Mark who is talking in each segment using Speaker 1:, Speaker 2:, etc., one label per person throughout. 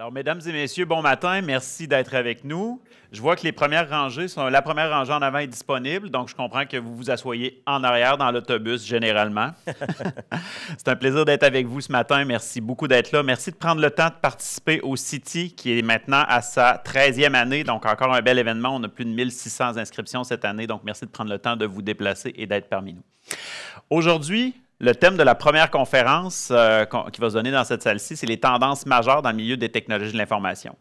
Speaker 1: Alors, mesdames et messieurs, bon matin. Merci d'être avec nous. Je vois que la première rangée en avant est disponible, donc je comprends que vous vous asseyez en arrière dans l'autobus généralement. C'est un plaisir d'être avec vous ce matin. Merci beaucoup d'être là. Merci de prendre le temps de participer au City, qui est maintenant à sa 13e année, donc encore un bel événement. On a plus de 1600 inscriptions cette année, donc merci de prendre le temps de vous déplacer et d'être parmi nous. Aujourd'hui, le thème de la première conférence qui va se donner dans cette salle-ci, c'est les tendances majeures dans le milieu des technologies de l'information.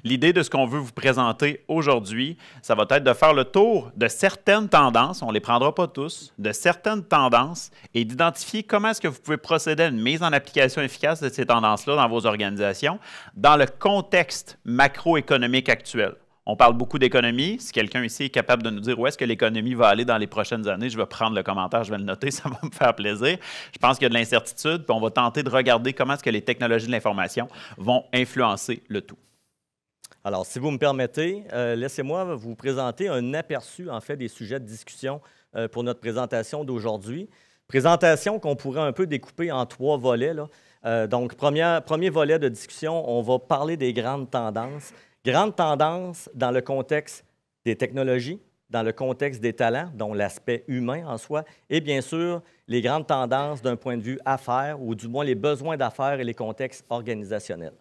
Speaker 1: L'idée de ce qu'on veut vous présenter aujourd'hui, ça va être de faire le tour de certaines tendances, on ne les prendra pas tous, de certaines tendances et d'identifier comment est-ce que vous pouvez procéder à une mise en application efficace de ces tendances-là dans vos organisations dans le contexte macroéconomique actuel. On parle beaucoup d'économie. Si quelqu'un ici est capable de nous dire où est-ce que l'économie va aller dans les prochaines années, je vais prendre le commentaire, je vais le noter, ça va me faire plaisir. Je pense qu'il y a de l'incertitude, puis on va tenter de regarder comment est-ce que les technologies de l'information vont influencer le tout.
Speaker 2: Alors, si vous me permettez, laissez-moi vous présenter un aperçu, en fait, des sujets de discussion pour notre présentation d'aujourd'hui. Présentation qu'on pourrait un peu découper en 3 volets, là. Donc, premier volet de discussion, on va parler des grandes tendances. Grandes tendances dans le contexte des technologies, dans le contexte des talents, dont l'aspect humain en soi, et bien sûr, les grandes tendances d'un point de vue affaires, ou du moins les besoins d'affaires et les contextes organisationnels.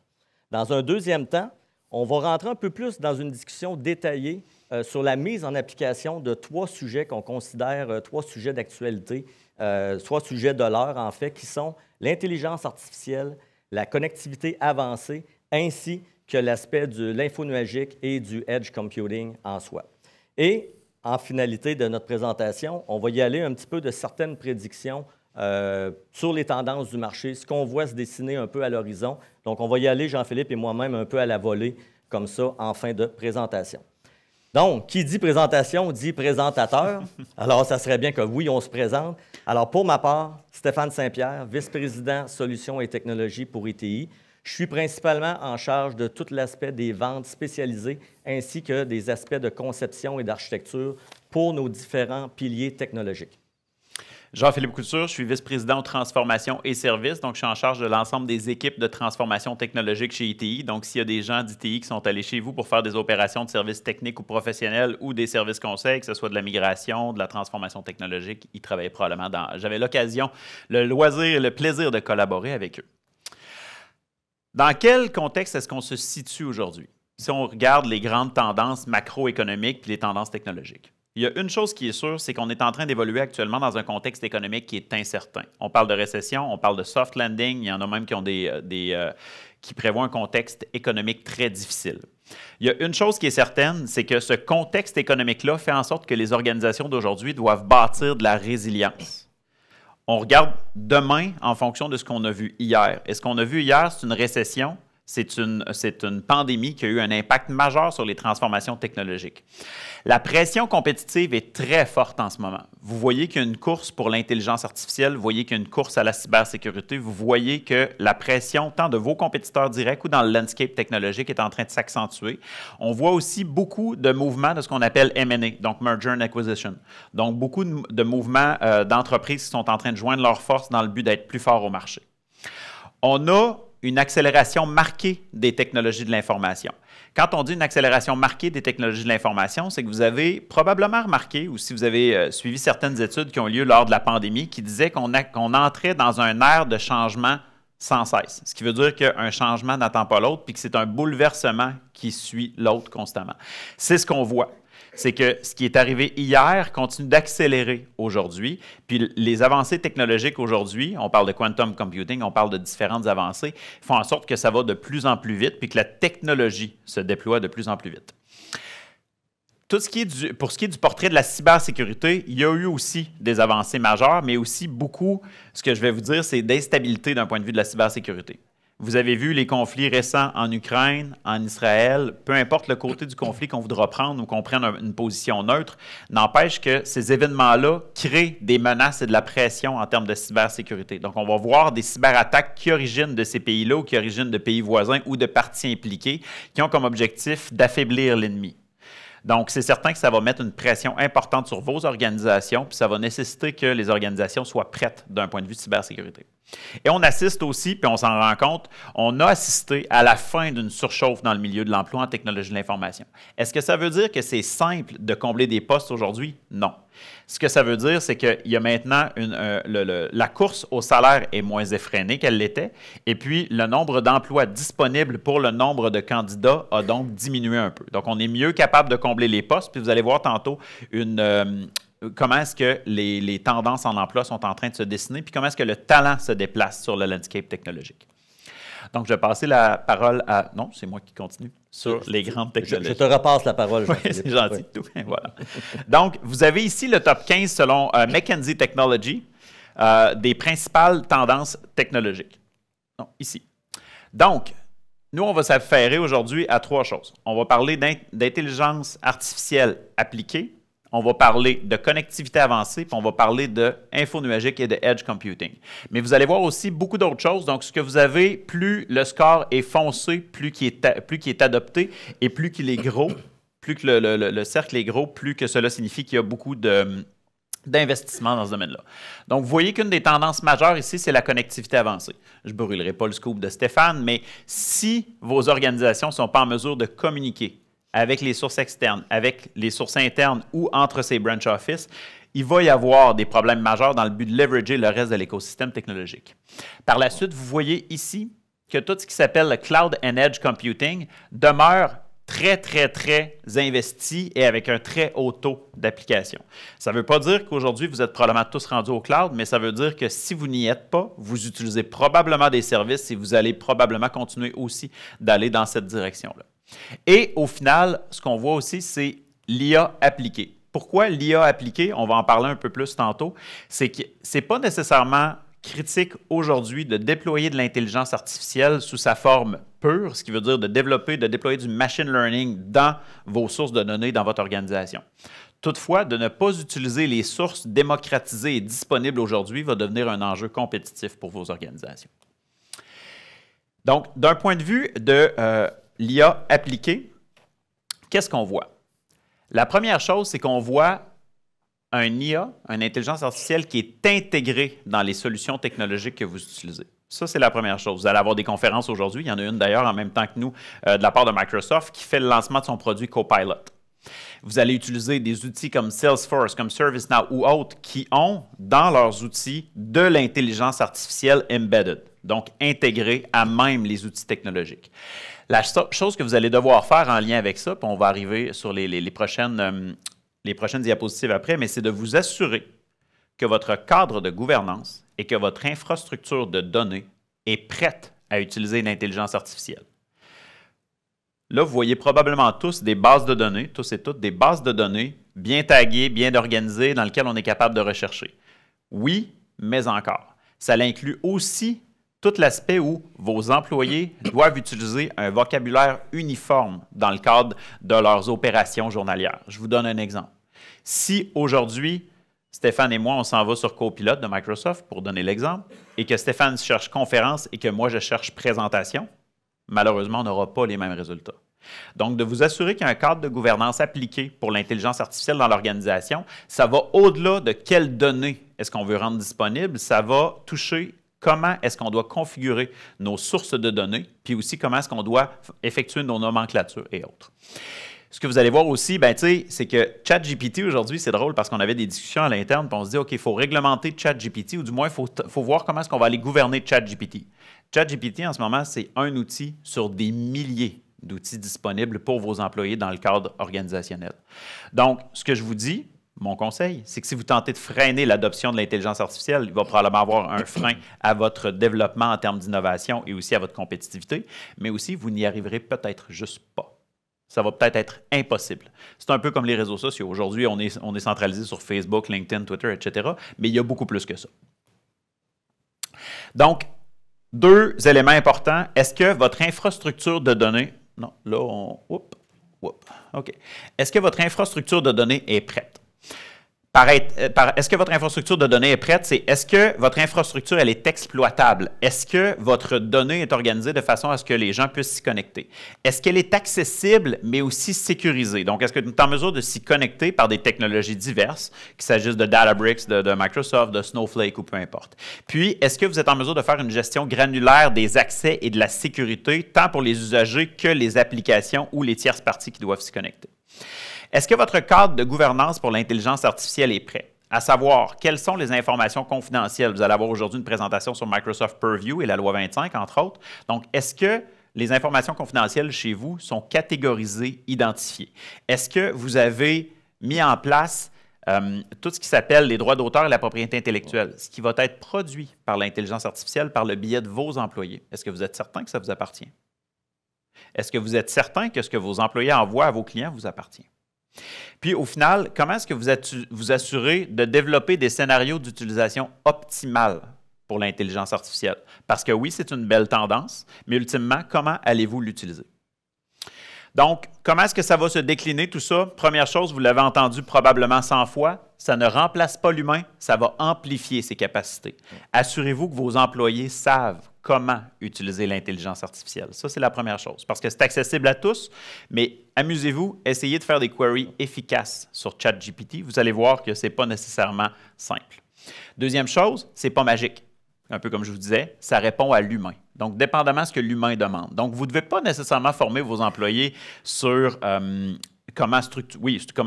Speaker 2: Dans un deuxième temps, on va rentrer un peu plus dans une discussion détaillée sur la mise en application de 3 sujets qu'on considère 3 sujets d'actualité, 3 sujets de l'heure, en fait, qui sont l'intelligence artificielle, la connectivité avancée, ainsi que l'aspect de l'info nuagique et du edge computing en soi. Et en finalité de notre présentation, on va y aller un petit peu de certaines prédictions sur les tendances du marché, ce qu'on voit se dessiner un peu à l'horizon. Donc, on va y aller, Jean-Philippe et moi-même, un peu à la volée, comme ça, en fin de présentation. Donc, qui dit présentation dit présentateur. Alors, ça serait bien que oui, on se présente. Alors, pour ma part, Stéphane Saint-Pierre, vice-président solutions et technologies pour ITI. Je suis principalement en charge de tout l'aspect des ventes spécialisées ainsi que des aspects de conception et d'architecture pour nos différents piliers technologiques.
Speaker 1: Jean-Philippe Couture, je suis vice-président aux transformations et services, donc je suis en charge de l'ensemble des équipes de transformation technologique chez ITI. Donc, s'il y a des gens d'ITI qui sont allés chez vous pour faire des opérations de services techniques ou professionnels ou des services conseils, que ce soit de la migration, de la transformation technologique, ils travaillaient probablement dans... J'avais l'occasion, le loisir et le plaisir de collaborer avec eux. Dans quel contexte est-ce qu'on se situe aujourd'hui? Si on regarde les grandes tendances macroéconomiques puis les tendances technologiques. Il y a une chose qui est sûre, c'est qu'on est en train d'évoluer actuellement dans un contexte économique qui est incertain. On parle de récession, on parle de soft landing, il y en a même qui ont qui prévoient un contexte économique très difficile. Il y a une chose qui est certaine, c'est que ce contexte économique-là fait en sorte que les organisations d'aujourd'hui doivent bâtir de la résilience. On regarde demain en fonction de ce qu'on a vu hier. Et ce qu'on a vu hier, c'est une récession, c'est une pandémie qui a eu un impact majeur sur les transformations technologiques. La pression compétitive est très forte en ce moment. Vous voyez qu'il y a une course pour l'intelligence artificielle, vous voyez qu'il y a une course à la cybersécurité, vous voyez que la pression, tant de vos compétiteurs directs ou dans le landscape technologique, est en train de s'accentuer. On voit aussi beaucoup de mouvements de ce qu'on appelle M&A, donc Merger and Acquisition. Donc, beaucoup de mouvements d'entreprises qui sont en train de joindre leurs forces dans le but d'être plus forts au marché. On a une accélération marquée des technologies de l'information. Quand on dit une accélération marquée des technologies de l'information, c'est que vous avez probablement remarqué, ou si vous avez suivi certaines études qui ont lieu lors de la pandémie, qui disaient qu'on entrait dans un ère de changement sans cesse. Ce qui veut dire qu'un changement n'attend pas l'autre, puis que c'est un bouleversement qui suit l'autre constamment. C'est ce qu'on voit. C'est que ce qui est arrivé hier continue d'accélérer aujourd'hui. Puis les avancées technologiques aujourd'hui, on parle de quantum computing, on parle de différentes avancées, font en sorte que ça va de plus en plus vite puis que la technologie se déploie de plus en plus vite. Pour ce qui est du portrait de la cybersécurité, il y a eu aussi des avancées majeures, mais aussi beaucoup, ce que je vais vous dire, c'est d'instabilité d'un point de vue de la cybersécurité. Vous avez vu les conflits récents en Ukraine, en Israël, peu importe le côté du conflit qu'on voudra prendre ou qu'on prenne une position neutre, n'empêche que ces événements-là créent des menaces et de la pression en termes de cybersécurité. Donc, on va voir des cyberattaques qui originent de ces pays-là ou qui originent de pays voisins ou de parties impliquées qui ont comme objectif d'affaiblir l'ennemi. Donc, c'est certain que ça va mettre une pression importante sur vos organisations, puis ça va nécessiter que les organisations soient prêtes d'un point de vue de cybersécurité. Et on assiste aussi, puis on s'en rend compte, on a assisté à la fin d'une surchauffe dans le milieu de l'emploi en technologie de l'information. Est-ce que ça veut dire que c'est simple de combler des postes aujourd'hui? Non. Ce que ça veut dire, c'est qu'il y a maintenant la course au salaire est moins effrénée qu'elle l'était, et puis le nombre d'emplois disponibles pour le nombre de candidats a donc diminué un peu. Donc, on est mieux capable de combler les postes, puis vous allez voir tantôt comment est-ce que les tendances en emploi sont en train de se dessiner, puis comment est-ce que le talent se déplace sur le landscape technologique. Donc, je vais passer la parole à... Non, c'est moi qui continue sur les grandes technologies.
Speaker 2: Je te repasse la parole.
Speaker 1: Oui, c'est gentil. Oui. Tout. Voilà. Donc, vous avez ici le top 15 selon McKinsey Technology des principales tendances technologiques. Non, ici. Donc, nous, on va s'affairer aujourd'hui à 3 choses. On va parler d'intelligence artificielle appliquée, on va parler de connectivité avancée, puis on va parler d'info nuagique et de edge computing. Mais vous allez voir aussi beaucoup d'autres choses. Donc, ce que vous avez, plus le score est foncé, plus qu'il est adopté et plus qu'il est gros, plus que le cercle est gros, plus que cela signifie qu'il y a beaucoup d'investissement dans ce domaine-là. Donc, vous voyez qu'une des tendances majeures ici, c'est la connectivité avancée. Je ne brûlerai pas le scoop de Stéphane, mais si vos organisations ne sont pas en mesure de communiquer avec les sources externes, avec les sources internes ou entre ces branch office, il va y avoir des problèmes majeurs dans le but de leverager le reste de l'écosystème technologique. Par la suite, vous voyez ici que tout ce qui s'appelle le Cloud and Edge Computing demeure très, très, très investi et avec un très haut taux d'application. Ça ne veut pas dire qu'aujourd'hui, vous êtes probablement tous rendus au cloud, mais ça veut dire que si vous n'y êtes pas, vous utilisez probablement des services et vous allez probablement continuer aussi d'aller dans cette direction-là. Et au final, ce qu'on voit aussi, c'est l'IA appliquée. Pourquoi l'IA appliquée? On va en parler un peu plus tantôt. C'est que ce n'est pas nécessairement critique aujourd'hui de déployer de l'intelligence artificielle sous sa forme pure, ce qui veut dire de déployer du machine learning dans vos sources de données dans votre organisation. Toutefois, de ne pas utiliser les sources démocratisées et disponibles aujourd'hui va devenir un enjeu compétitif pour vos organisations. Donc, d'un point de vue de l'IA appliquée, qu'est-ce qu'on voit? La première chose, c'est qu'on voit un IA, une intelligence artificielle qui est intégrée dans les solutions technologiques que vous utilisez. Ça, c'est la première chose. Vous allez avoir des conférences aujourd'hui. Il y en a une d'ailleurs en même temps que nous de la part de Microsoft qui fait le lancement de son produit Copilot. Vous allez utiliser des outils comme Salesforce, comme ServiceNow ou autres qui ont dans leurs outils de l'intelligence artificielle embedded, donc intégrée à même les outils technologiques. La chose que vous allez devoir faire en lien avec ça, puis on va arriver sur les prochaines diapositives après, mais c'est de vous assurer que votre cadre de gouvernance et que votre infrastructure de données est prête à utiliser l'intelligence artificielle. Là, vous voyez probablement tous des bases de données, tous et toutes, des bases de données bien taguées, bien organisées, dans lesquelles on est capable de rechercher. Oui, mais encore. Ça inclut aussi tout l'aspect où vos employés doivent utiliser un vocabulaire uniforme dans le cadre de leurs opérations journalières. Je vous donne un exemple. Si aujourd'hui, Stéphane et moi, on s'en va sur Copilot de Microsoft, pour donner l'exemple, et que Stéphane cherche conférence et que moi, je cherche présentation, malheureusement, on n'aura pas les mêmes résultats. Donc, de vous assurer qu'il y a un cadre de gouvernance appliqué pour l'intelligence artificielle dans l'organisation, ça va au-delà de quelles données est-ce qu'on veut rendre disponibles, ça va toucher comment est-ce qu'on doit configurer nos sources de données, puis aussi comment est-ce qu'on doit effectuer nos nomenclatures et autres. Ce que vous allez voir aussi, c'est que ChatGPT aujourd'hui, c'est drôle parce qu'on avait des discussions à l'interne, puis on se dit, OK, il faut réglementer ChatGPT, ou du moins, il faut voir comment est-ce qu'on va aller gouverner ChatGPT. ChatGPT, en ce moment, c'est un outil sur des milliers d'outils disponibles pour vos employés dans le cadre organisationnel. Donc, ce que je vous dis, mon conseil, c'est que si vous tentez de freiner l'adoption de l'intelligence artificielle, il va probablement avoir un frein à votre développement en termes d'innovation et aussi à votre compétitivité, mais aussi, vous n'y arriverez peut-être juste pas. Ça va peut-être être impossible. C'est un peu comme les réseaux sociaux. Aujourd'hui, on est centralisé sur Facebook, LinkedIn, Twitter, etc., mais il y a beaucoup plus que ça. Donc, 2 éléments importants. Est-ce que votre infrastructure de données... Non, là, OK. Est-ce que votre infrastructure de données est prête? est-ce que votre infrastructure de données est prête? C'est est-ce que votre infrastructure elle est exploitable? Est-ce que votre donnée est organisée de façon à ce que les gens puissent s'y connecter? Est-ce qu'elle est accessible, mais aussi sécurisée? Donc, est-ce que vous êtes en mesure de s'y connecter par des technologies diverses, qu'il s'agisse de Databricks, de Microsoft, de Snowflake ou peu importe? Puis, est-ce que vous êtes en mesure de faire une gestion granulaire des accès et de la sécurité, tant pour les usagers que les applications ou les tierces parties qui doivent s'y connecter? Est-ce que votre cadre de gouvernance pour l'intelligence artificielle est prêt? À savoir, quelles sont les informations confidentielles? Vous allez avoir aujourd'hui une présentation sur Microsoft Purview et la loi 25, entre autres. Donc, est-ce que les informations confidentielles chez vous sont catégorisées, identifiées? Est-ce que vous avez mis en place tout ce qui s'appelle les droits d'auteur et la propriété intellectuelle, ce qui va être produit par l'intelligence artificielle par le biais de vos employés? Est-ce que vous êtes certain que ça vous appartient? Est-ce que vous êtes certain que ce que vos employés envoient à vos clients vous appartient? Puis, au final, comment est-ce que vous assurez de développer des scénarios d'utilisation optimales pour l'intelligence artificielle? Parce que oui, c'est une belle tendance, mais ultimement, comment allez-vous l'utiliser? Donc, comment est-ce que ça va se décliner tout ça? Première chose, vous l'avez entendu probablement 100 fois, ça ne remplace pas l'humain, ça va amplifier ses capacités. Assurez-vous que vos employés savent comment utiliser l'intelligence artificielle. Ça, c'est la première chose, parce que c'est accessible à tous, mais amusez-vous, essayez de faire des queries efficaces sur ChatGPT. Vous allez voir que ce n'est pas nécessairement simple. Deuxième chose, ce n'est pas magique. Un peu comme je vous disais, ça répond à l'humain. Donc, dépendamment de ce que l'humain demande. Donc, vous ne devez pas nécessairement former vos employés sur comment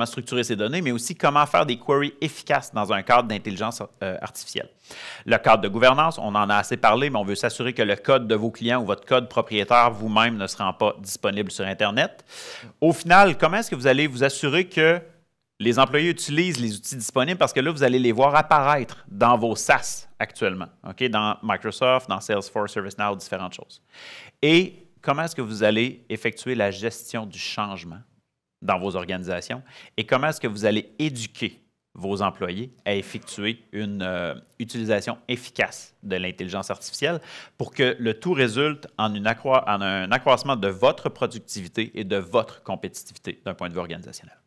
Speaker 1: structurer ces données, mais aussi comment faire des queries efficaces dans un cadre d'intelligence artificielle. Le cadre de gouvernance, on en a assez parlé, mais on veut s'assurer que le code de vos clients ou votre code propriétaire vous-même ne se rend pas disponible sur Internet. Au final, comment est-ce que vous allez vous assurer que les employés utilisent les outils disponibles parce que là, vous allez les voir apparaître dans vos SaaS actuellement, okay? Dans Microsoft, dans Salesforce, ServiceNow, différentes choses. Et comment est-ce que vous allez effectuer la gestion du changement dans vos organisations et comment est-ce que vous allez éduquer vos employés à effectuer une utilisation efficace de l'intelligence artificielle pour que le tout résulte en un accroissement de votre productivité et de votre compétitivité d'un point de vue organisationnel.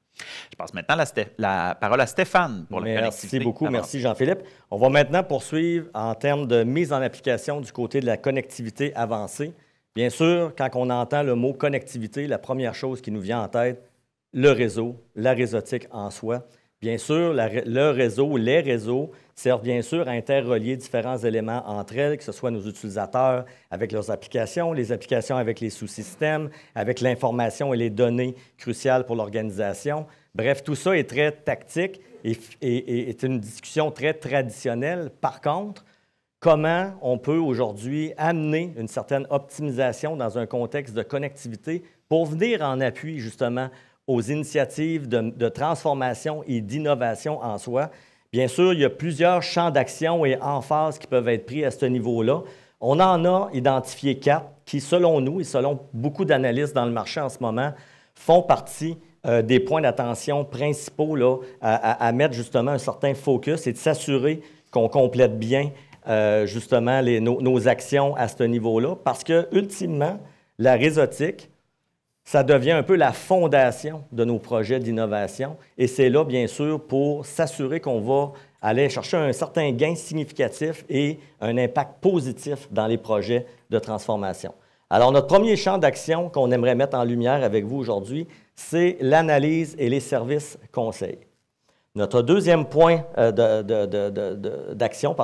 Speaker 1: Je passe maintenant la parole à Stéphane pour la connectivité.
Speaker 2: Merci beaucoup. Merci Jean-Philippe. On va maintenant poursuivre en termes de mise en application du côté de la connectivité avancée. Bien sûr, quand on entend le mot connectivité, la première chose qui nous vient en tête, le réseau, la réseautique en soi. Bien sûr, le réseau, les réseaux servent bien sûr à interrelier différents éléments entre elles, que ce soit nos utilisateurs avec leurs applications, les applications avec les sous-systèmes, avec l'information et les données cruciales pour l'organisation. Bref, tout ça est très tactique et est une discussion très traditionnelle. Par contre, comment on peut aujourd'hui amener une certaine optimisation dans un contexte de connectivité pour venir en appui justement aux initiatives de transformation et d'innovation en soi. Bien sûr, il y a plusieurs champs d'action et emphases qui peuvent être pris à ce niveau-là. On en a identifié 4 qui, selon nous et selon beaucoup d'analystes dans le marché en ce moment, font partie des points d'attention principaux là, à mettre justement un certain focus et de s'assurer qu'on complète bien justement nos actions à ce niveau-là parce que, ultimement, la réseautique, ça devient un peu la fondation de nos projets d'innovation et c'est là, bien sûr, pour s'assurer qu'on va aller chercher un certain gain significatif et un impact positif dans les projets de transformation. Alors, notre premier champ d'action qu'on aimerait mettre en lumière avec vous aujourd'hui, c'est l'analyse et les services conseils. Notre deuxième point d'action,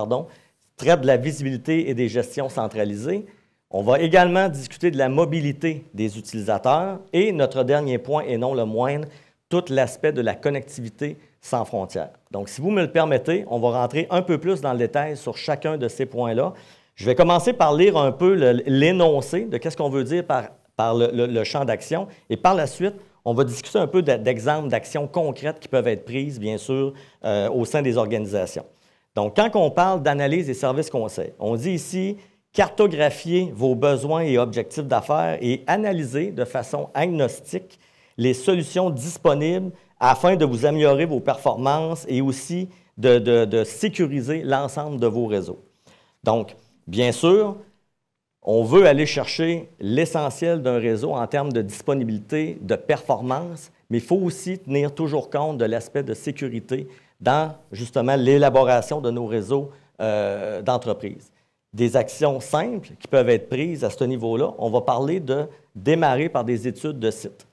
Speaker 2: traite de la visibilité et des gestions centralisées. On va également discuter de la mobilité des utilisateurs et notre dernier point, et non le moindre, tout l'aspect de la connectivité sans frontières. Donc, si vous me le permettez, on va rentrer un peu plus dans le détail sur chacun de ces points-là. Je vais commencer par lire un peu l'énoncé de qu'est-ce qu'on veut dire par le champ d'action et par la suite, on va discuter un peu d'exemples d'actions concrètes qui peuvent être prises, bien sûr, au sein des organisations. Donc, quand on parle d'analyse des services conseils, on dit ici cartographier vos besoins et objectifs d'affaires et analyser de façon agnostique les solutions disponibles afin de vous améliorer vos performances et aussi de sécuriser l'ensemble de vos réseaux. Donc, bien sûr, on veut aller chercher l'essentiel d'un réseau en termes de disponibilité, de performance, mais il faut aussi tenir toujours compte de l'aspect de sécurité dans justement l'élaboration de nos réseaux d'entreprise. Des actions simples qui peuvent être prises à ce niveau-là, on va parler de démarrer par des études de site.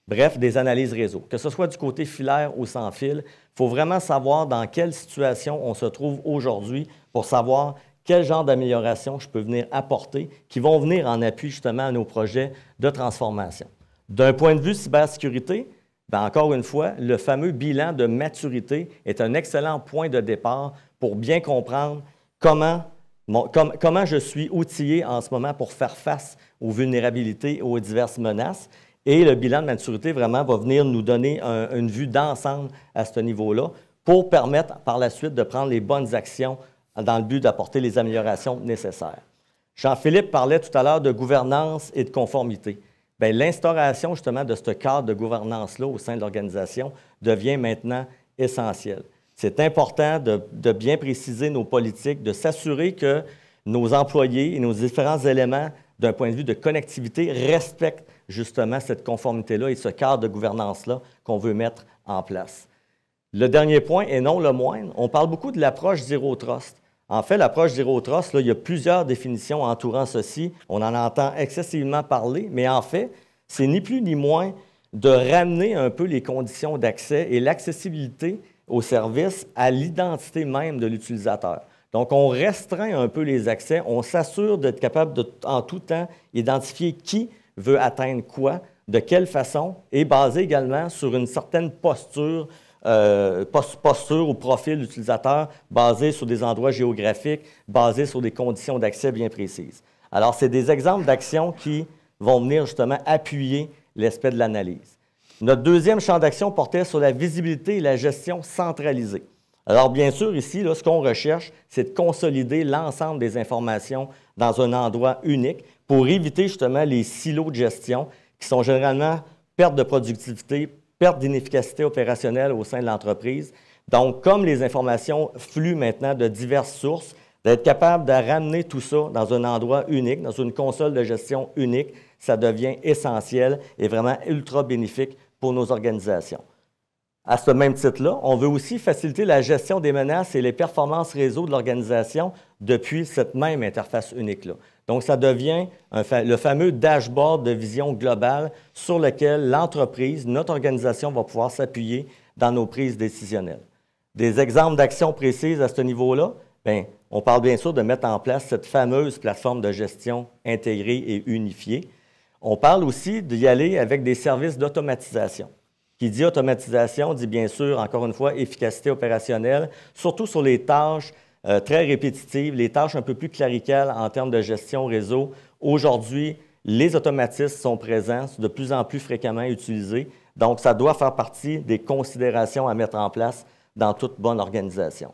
Speaker 2: Bref, des analyses réseau. Que ce soit du côté filaire ou sans fil, il faut vraiment savoir dans quelle situation on se trouve aujourd'hui pour savoir quel genre d'amélioration je peux venir apporter qui vont venir en appui justement à nos projets de transformation. D'un point de vue cybersécurité, bien, encore une fois, le fameux bilan de maturité est un excellent point de départ pour bien comprendre comment je suis outillé en ce moment pour faire face aux vulnérabilités et aux diverses menaces. Et le bilan de maturité, vraiment, va venir nous donner une vue d'ensemble à ce niveau-là pour permettre par la suite de prendre les bonnes actions dans le but d'apporter les améliorations nécessaires. Jean-Philippe parlait tout à l'heure de gouvernance et de conformité. Bien, l'instauration justement de ce cadre de gouvernance-là au sein de l'organisation devient maintenant essentielle. C'est important de bien préciser nos politiques, de s'assurer que nos employés et nos différents éléments d'un point de vue de connectivité respectent justement cette conformité-là et ce cadre de gouvernance-là qu'on veut mettre en place. Le dernier point, et non le moindre, on parle beaucoup de l'approche Zero Trust. En fait, l'approche Zero Trust, là, il y a plusieurs définitions entourant ceci. On en entend excessivement parler, mais en fait, c'est ni plus ni moins de ramener un peu les conditions d'accès et l'accessibilité au service à l'identité même de l'utilisateur. Donc, on restreint un peu les accès, on s'assure d'être capable de, en tout temps, identifier qui veut atteindre quoi, de quelle façon, et basé également sur une certaine posture ou profil d'utilisateur basé sur des endroits géographiques, basé sur des conditions d'accès bien précises. Alors, c'est des exemples d'actions qui vont venir justement appuyer l'aspect de l'analyse. Notre deuxième champ d'action portait sur la visibilité et la gestion centralisée. Alors, bien sûr, ici, là, ce qu'on recherche, c'est de consolider l'ensemble des informations dans un endroit unique pour éviter justement les silos de gestion qui sont généralement perte de productivité, perte d'inefficacité opérationnelle au sein de l'entreprise. Donc, comme les informations fluent maintenant de diverses sources, d'être capable de ramener tout ça dans un endroit unique, dans une console de gestion unique, ça devient essentiel et vraiment ultra bénéfique pour nos organisations. À ce même titre-là, on veut aussi faciliter la gestion des menaces et les performances réseau de l'organisation depuis cette même interface unique-là. Donc, ça devient le fameux dashboard de vision globale sur lequel l'entreprise, notre organisation, va pouvoir s'appuyer dans nos prises décisionnelles. Des exemples d'actions précises à ce niveau-là, bien, on parle bien sûr de mettre en place cette fameuse plateforme de gestion intégrée et unifiée. On parle aussi d'y aller avec des services d'automatisation. Qui dit automatisation dit bien sûr, encore une fois, efficacité opérationnelle, surtout sur les tâches très répétitives, les tâches un peu plus cléricales en termes de gestion réseau. Aujourd'hui, les automatismes sont présents, de plus en plus fréquemment utilisés. Donc, ça doit faire partie des considérations à mettre en place dans toute bonne organisation.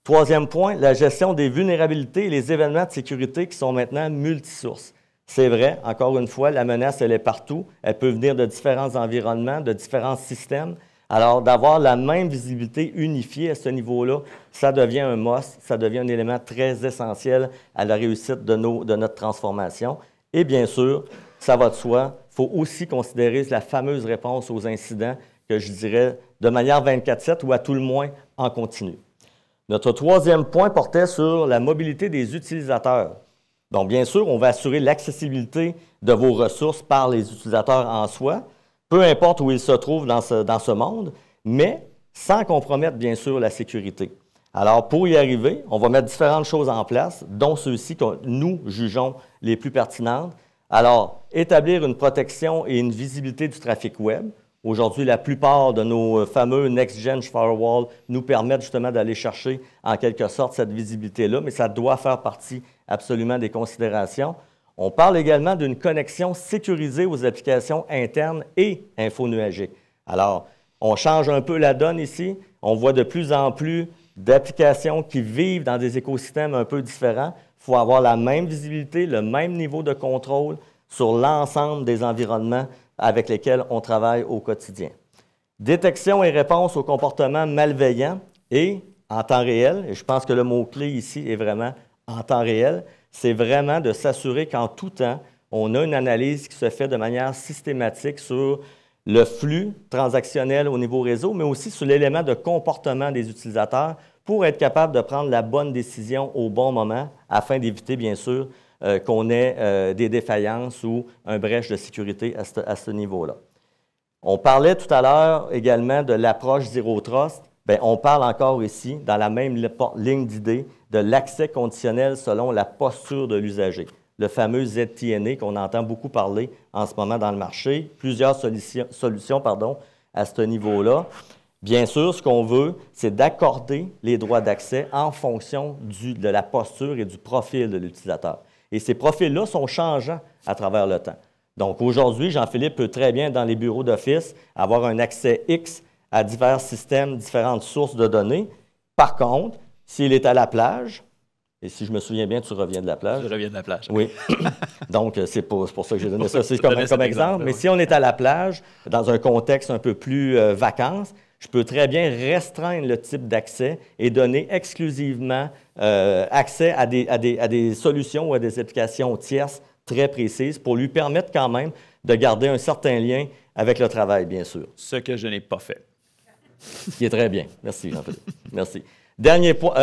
Speaker 2: Troisième point, la gestion des vulnérabilités et les événements de sécurité qui sont maintenant multisources. C'est vrai, encore une fois, la menace, elle est partout. Elle peut venir de différents environnements, de différents systèmes. Alors, d'avoir la même visibilité unifiée à ce niveau-là, ça devient un must, ça devient un élément très essentiel à la réussite de notre transformation. Et bien sûr, ça va de soi, il faut aussi considérer la fameuse réponse aux incidents que je dirais de manière 24/7 ou à tout le moins en continu. Notre troisième point portait sur la mobilité des utilisateurs. Donc, bien sûr, on va assurer l'accessibilité de vos ressources par les utilisateurs en soi, peu importe où ils se trouvent dans ce monde, mais sans compromettre, bien sûr, la sécurité. Alors, pour y arriver, on va mettre différentes choses en place, dont ceux-ci que nous jugeons les plus pertinentes. Alors, établir une protection et une visibilité du trafic web. Aujourd'hui, la plupart de nos fameux Next-Gen Firewall nous permettent justement d'aller chercher en quelque sorte cette visibilité-là, mais ça doit faire partie absolument des considérations. On parle également d'une connexion sécurisée aux applications internes et infonuagiques. Alors, on change un peu la donne ici. On voit de plus en plus d'applications qui vivent dans des écosystèmes un peu différents. Il faut avoir la même visibilité, le même niveau de contrôle sur l'ensemble des environnements avec lesquels on travaille au quotidien. Détection et réponse aux comportements malveillants et en temps réel, et je pense que le mot-clé ici est vraiment en temps réel, c'est vraiment de s'assurer qu'en tout temps, on a une analyse qui se fait de manière systématique sur le flux transactionnel au niveau réseau, mais aussi sur l'élément de comportement des utilisateurs pour être capable de prendre la bonne décision au bon moment afin d'éviter, bien sûr, qu'on ait des défaillances ou un brèche de sécurité à ce niveau-là. On parlait tout à l'heure également de l'approche Zero Trust. Bien, on parle encore ici, dans la même ligne d'idée, de l'accès conditionnel selon la posture de l'usager. Le fameux ZTNA qu'on entend beaucoup parler en ce moment dans le marché. Plusieurs solutions à ce niveau-là. Bien sûr, ce qu'on veut, c'est d'accorder les droits d'accès en fonction de la posture et du profil de l'utilisateur. Et ces profils-là sont changeants à travers le temps. Donc aujourd'hui, Jean-Philippe peut très bien, dans les bureaux d'office, avoir un accès X à divers systèmes, différentes sources de données. Par contre, s'il est à la plage, et si je me souviens bien, tu reviens de la plage.
Speaker 1: Je reviens de la plage.
Speaker 2: Oui. Donc, c'est pour ça que j'ai donné ça comme exemple. Mais si on est à la plage, dans un contexte un peu plus vacances, je peux très bien restreindre le type d'accès et donner exclusivement accès à des solutions ou à des applications tierces très précises pour lui permettre quand même de garder un certain lien avec le travail, bien sûr.
Speaker 1: Ce que je n'ai pas fait.
Speaker 2: Ce qui est très bien. Merci, Jean-Philippe. Merci. Dernier point,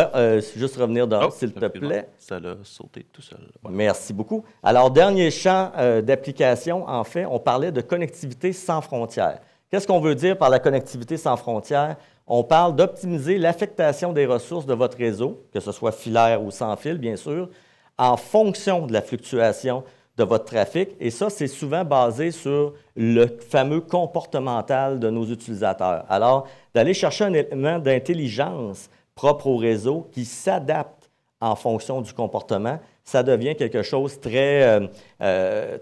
Speaker 2: juste revenir dans, s'il te plaît.
Speaker 1: Ça l'a sauté tout seul.
Speaker 2: Ouais. Merci beaucoup. Alors, dernier champ d'application, en fait, on parlait de connectivité sans frontières. Qu'est-ce qu'on veut dire par la connectivité sans frontières? On parle d'optimiser l'affectation des ressources de votre réseau, que ce soit filaire ou sans fil, bien sûr, en fonction de la fluctuation de votre trafic. Et ça, c'est souvent basé sur le fameux comportemental de nos utilisateurs. Alors, d'aller chercher un élément d'intelligence propre au réseau qui s'adapte en fonction du comportement, ça devient quelque chose de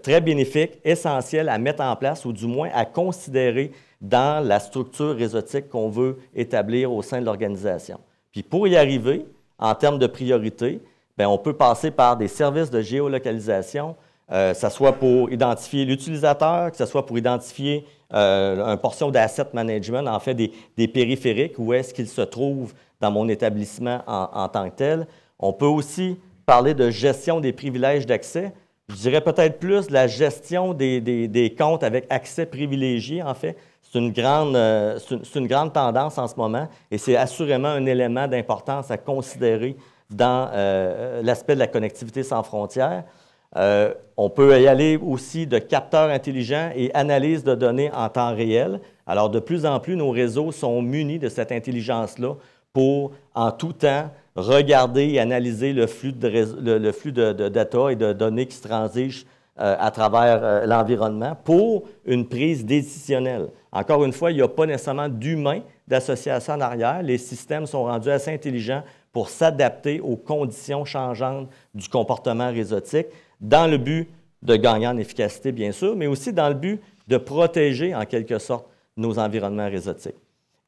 Speaker 2: très bénéfique, essentiel à mettre en place ou du moins à considérer dans la structure réseautique qu'on veut établir au sein de l'organisation. Puis pour y arriver, en termes de priorité, bien, on peut passer par des services de géolocalisation, que ce soit pour identifier l'utilisateur, que ce soit pour identifier une portion d'asset management, en fait des périphériques, où est-ce qu'ils se trouvent dans mon établissement en tant que tel. On peut aussi parler de gestion des privilèges d'accès. Je dirais peut-être plus de la gestion des comptes avec accès privilégié, en fait. C'est une grande tendance en ce moment et c'est assurément un élément d'importance à considérer dans l'aspect de la connectivité sans frontières. On peut y aller aussi de capteurs intelligents et analyse de données en temps réel. Alors, de plus en plus, nos réseaux sont munis de cette intelligence-là pour, en tout temps, regarder et analyser le flux de data et de données qui se transigent à travers l'environnement pour une prise décisionnelle. Encore une fois, il n'y a pas nécessairement d'humain d'association en arrière. Les systèmes sont rendus assez intelligents pour s'adapter aux conditions changeantes du comportement réseautique dans le but de gagner en efficacité, bien sûr, mais aussi dans le but de protéger, en quelque sorte, nos environnements réseautiques.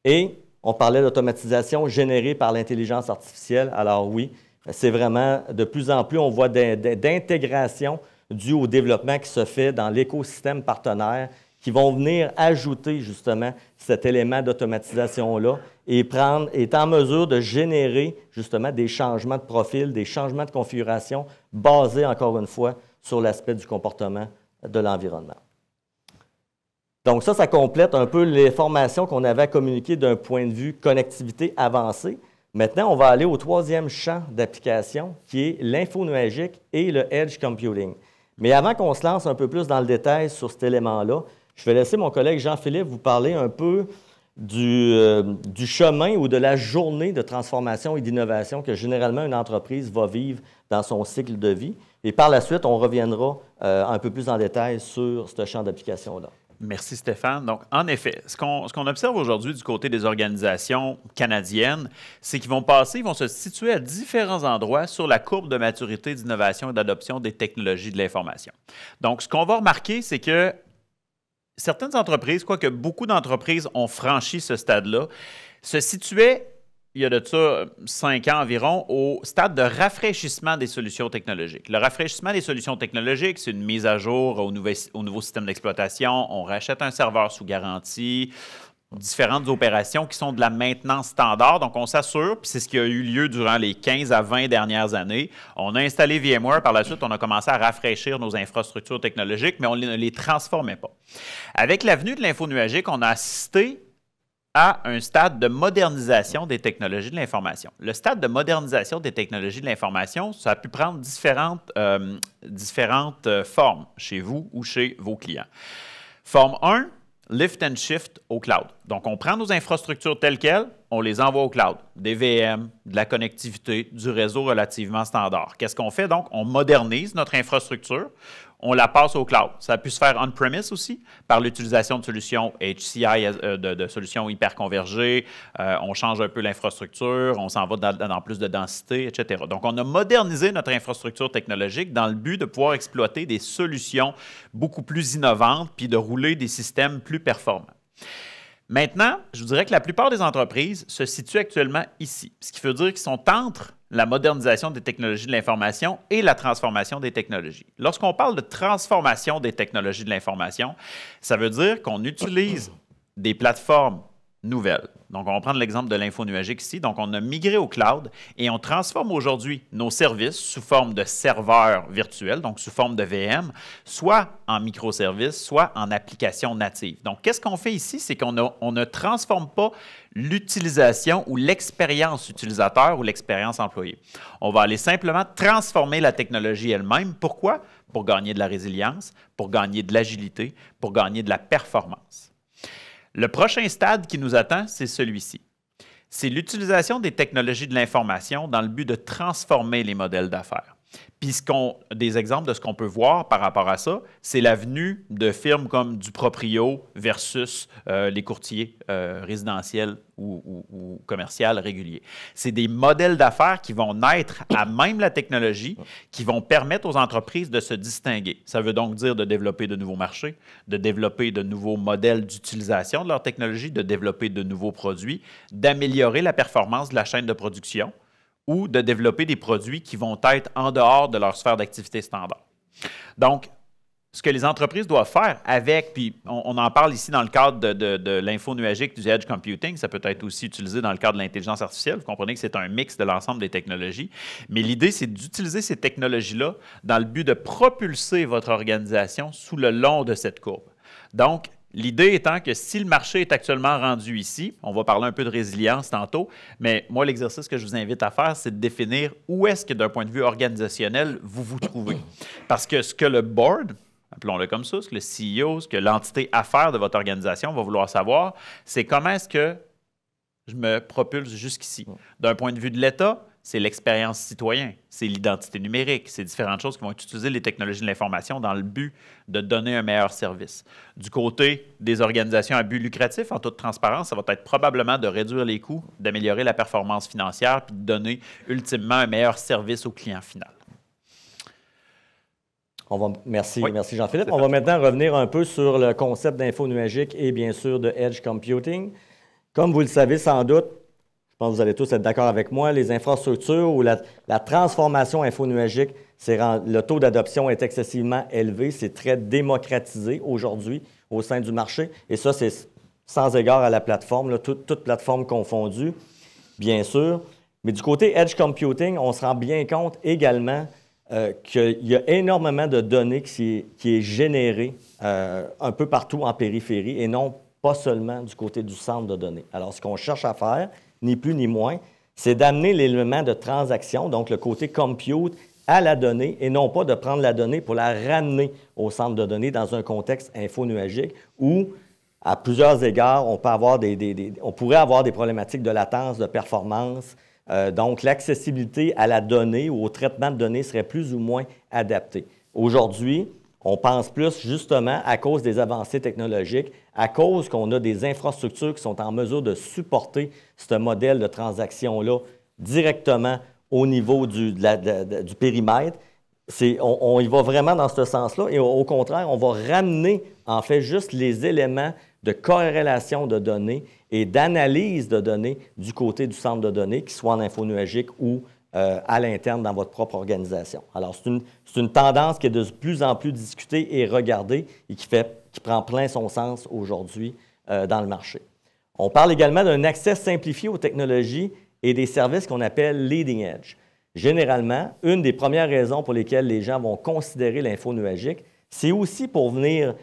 Speaker 2: Et on parlait d'automatisation générée par l'intelligence artificielle. Alors oui, c'est vraiment de plus en plus, on voit d'intégration due au développement qui se fait dans l'écosystème partenaire qui vont venir ajouter justement cet élément d'automatisation-là et est en mesure de générer justement des changements de profil, des changements de configuration basés, encore une fois, sur l'aspect du comportement de l'environnement. Donc ça complète un peu les formations qu'on avait à communiquer d'un point de vue connectivité avancée. Maintenant, on va aller au troisième champ d'application qui est l'info nuagique et le edge computing. Mais avant qu'on se lance un peu plus dans le détail sur cet élément-là, je vais laisser mon collègue Jean-Philippe vous parler un peu du chemin ou de la journée de transformation et d'innovation que généralement une entreprise va vivre dans son cycle de vie. Et par la suite, on reviendra un peu plus en détail sur ce champ d'application-là.
Speaker 1: Merci Stéphane. Donc, en effet, ce qu'on observe aujourd'hui du côté des organisations canadiennes, c'est qu'ils vont se situer à différents endroits sur la courbe de maturité d'innovation et d'adoption des technologies de l'information. Donc, ce qu'on va remarquer, c'est que certaines entreprises, quoique beaucoup d'entreprises ont franchi ce stade-là, se situaient, il y a de ça 5 ans environ, au stade de rafraîchissement des solutions technologiques. Le rafraîchissement des solutions technologiques, c'est une mise à jour au nouveau système d'exploitation. On rachète un serveur sous garantie. différentes opérations qui sont de la maintenance standard. Donc, on s'assure, puis c'est ce qui a eu lieu durant les 15 à 20 dernières années. On a installé VMware. Par la suite, on a commencé à rafraîchir nos infrastructures technologiques, mais on ne les transformait pas. Avec l'avenue de l'info nuagique, on a assisté à un stade de modernisation des technologies de l'information. Le stade de modernisation des technologies de l'information, ça a pu prendre différentes formes chez vous ou chez vos clients. Forme 1, lift and shift au cloud. Donc, on prend nos infrastructures telles quelles, on les envoie au cloud. Des VM, de la connectivité, du réseau relativement standard. Qu'est-ce qu'on fait donc? On modernise notre infrastructure, on la passe au cloud. Ça a pu se faire on-premise aussi, par l'utilisation de solutions HCI, de solutions hyper convergées. On change un peu l'infrastructure, on s'en va dans plus de densité, etc. Donc, on a modernisé notre infrastructure technologique dans le but de pouvoir exploiter des solutions beaucoup plus innovantes puis de rouler des systèmes plus performants. Maintenant, je vous dirais que la plupart des entreprises se situent actuellement ici, ce qui veut dire qu'ils sont entre la modernisation des technologies de l'information et la transformation des technologies. Lorsqu'on parle de transformation des technologies de l'information, ça veut dire qu'on utilise des plateformes nouvelles. Donc, on va prendre l'exemple de l'info nuagique ici. Donc, on a migré au cloud et on transforme aujourd'hui nos services sous forme de serveurs virtuels, donc sous forme de VM, soit en microservices, soit en applications natives. Donc, qu'est-ce qu'on fait ici? C'est qu'on ne transforme pas l'utilisation ou l'expérience utilisateur ou l'expérience employée. On va aller simplement transformer la technologie elle-même. Pourquoi? Pour gagner de la résilience, pour gagner de l'agilité, pour gagner de la performance. Le prochain stade qui nous attend, c'est celui-ci. C'est l'utilisation des technologies de l'information dans le but de transformer les modèles d'affaires. Puis des exemples de ce qu'on peut voir par rapport à ça, c'est l'avenue de firmes comme du proprio versus les courtiers résidentiels ou commerciaux réguliers. C'est des modèles d'affaires qui vont naître à même la technologie, qui vont permettre aux entreprises de se distinguer. Ça veut donc dire de développer de nouveaux marchés, de développer de nouveaux modèles d'utilisation de leur technologie, de développer de nouveaux produits, d'améliorer la performance de la chaîne de production, ou de développer des produits qui vont être en dehors de leur sphère d'activité standard. Donc, ce que les entreprises doivent faire avec, puis on en parle ici dans le cadre de l'info nuagique, du edge computing, ça peut être aussi utilisé dans le cadre de l'intelligence artificielle. Vous comprenez que c'est un mix de l'ensemble des technologies. Mais l'idée, c'est d'utiliser ces technologies-là dans le but de propulser votre organisation sous le long de cette courbe. Donc, l'idée étant que si le marché est actuellement rendu ici, on va parler un peu de résilience tantôt, mais moi, l'exercice que je vous invite à faire, c'est de définir où est-ce que, d'un point de vue organisationnel, vous vous trouvez. Parce que ce que le board, appelons-le comme ça, ce que le CEO, ce que l'entité affaires de votre organisation va vouloir savoir, c'est comment est-ce que je me propulse jusqu'ici. D'un point de vue de l'État, c'est l'expérience citoyen, c'est l'identité numérique, c'est différentes choses qui vont utiliser les technologies de l'information dans le but de donner un meilleur service. Du côté des organisations à but lucratif, en toute transparence, ça va être probablement de réduire les coûts, d'améliorer la performance financière, puis de donner ultimement un meilleur service au client final.
Speaker 2: Merci Jean-Philippe. On va maintenant revenir un peu sur le concept d'info nuagique et bien sûr de edge computing. Comme vous le savez sans doute, je pense que vous allez tous être d'accord avec moi, les infrastructures ou la transformation infonuagique, le taux d'adoption est excessivement élevé, c'est très démocratisé aujourd'hui au sein du marché. Et ça, c'est sans égard à la plateforme, toute plateforme confondue, bien sûr. Mais du côté edge computing, on se rend bien compte également qu'il y a énormément de données qui est générée un peu partout en périphérie et non pas seulement du côté du centre de données. Alors, ce qu'on cherche à faire, ni plus ni moins, c'est d'amener l'élément de transaction, donc le côté compute, à la donnée et non pas de prendre la donnée pour la ramener au centre de données dans un contexte infonuagique où, à plusieurs égards, on pourrait avoir des problématiques de latence, de performance. Donc, l'accessibilité à la donnée ou au traitement de données serait plus ou moins adaptée. Aujourd'hui, on pense plus justement à cause des avancées technologiques, à cause qu'on a des infrastructures qui sont en mesure de supporter ce modèle de transaction-là directement au niveau du périmètre. On y va vraiment dans ce sens-là et au contraire, on va ramener en fait juste les éléments de corrélation de données et d'analyse de données du côté du centre de données, qu'il soit en infonuagique ou à l'interne dans votre propre organisation. Alors, c'est une tendance qui est de plus en plus discutée et regardée et qui prend plein son sens aujourd'hui dans le marché. On parle également d'un accès simplifié aux technologies et des services qu'on appelle leading edge. Généralement, une des premières raisons pour lesquelles les gens vont considérer l'info nuagique, c'est aussi pour venir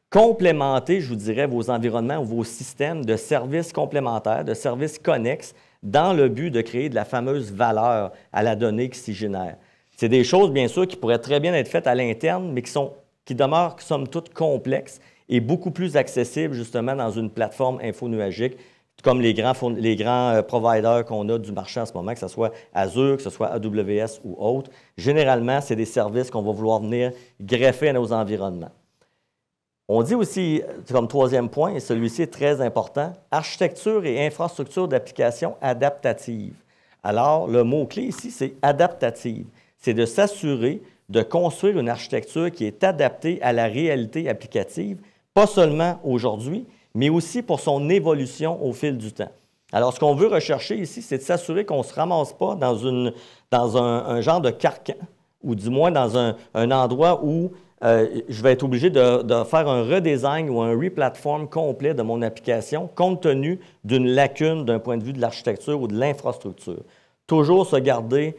Speaker 2: complémenter, je vous dirais, vos environnements ou vos systèmes de services complémentaires, de services connexes, dans le but de créer de la fameuse valeur à la donnée qui s'y génère. C'est des choses, bien sûr, qui pourraient très bien être faites à l'interne, mais qui demeurent, somme toute, complexes et beaucoup plus accessibles, justement, dans une plateforme info-nuagique, comme les grands providers qu'on a du marché en ce moment, que ce soit Azure, que ce soit AWS ou autre. Généralement, c'est des services qu'on va vouloir venir greffer à nos environnements. On dit aussi, comme troisième point, et celui-ci est très important, architecture et infrastructure d'application adaptative. Alors, le mot-clé ici, c'est adaptative. C'est de s'assurer de construire une architecture qui est adaptée à la réalité applicative, pas seulement aujourd'hui, mais aussi pour son évolution au fil du temps. Alors, ce qu'on veut rechercher ici, c'est de s'assurer qu'on ne se ramasse pas dans un genre de carcan, ou du moins dans un endroit où je vais être obligé de faire un redesign ou un replatform complet de mon application compte tenu d'une lacune d'un point de vue de l'architecture ou de l'infrastructure. Toujours se garder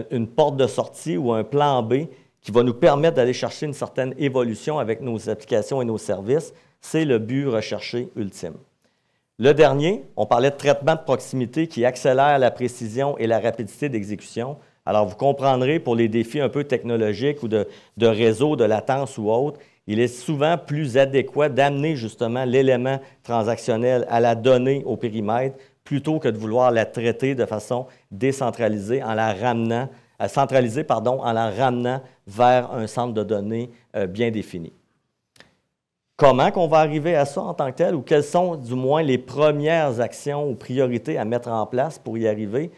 Speaker 2: une porte de sortie ou un plan B qui va nous permettre d'aller chercher une certaine évolution avec nos applications et nos services. C'est le but recherché ultime. Le dernier, on parlait de traitement de proximité qui accélère la précision et la rapidité d'exécution. Alors, vous comprendrez, pour les défis un peu technologiques ou de réseau, de latence ou autre, il est souvent plus adéquat d'amener justement l'élément transactionnel à la donnée au périmètre plutôt que de vouloir la traiter de façon décentralisée en la ramenant, en la ramenant vers un centre de données bien défini. Comment qu'on va arriver à ça en tant que tel ou quelles sont du moins les premières actions ou priorités à mettre en place pour y arriver?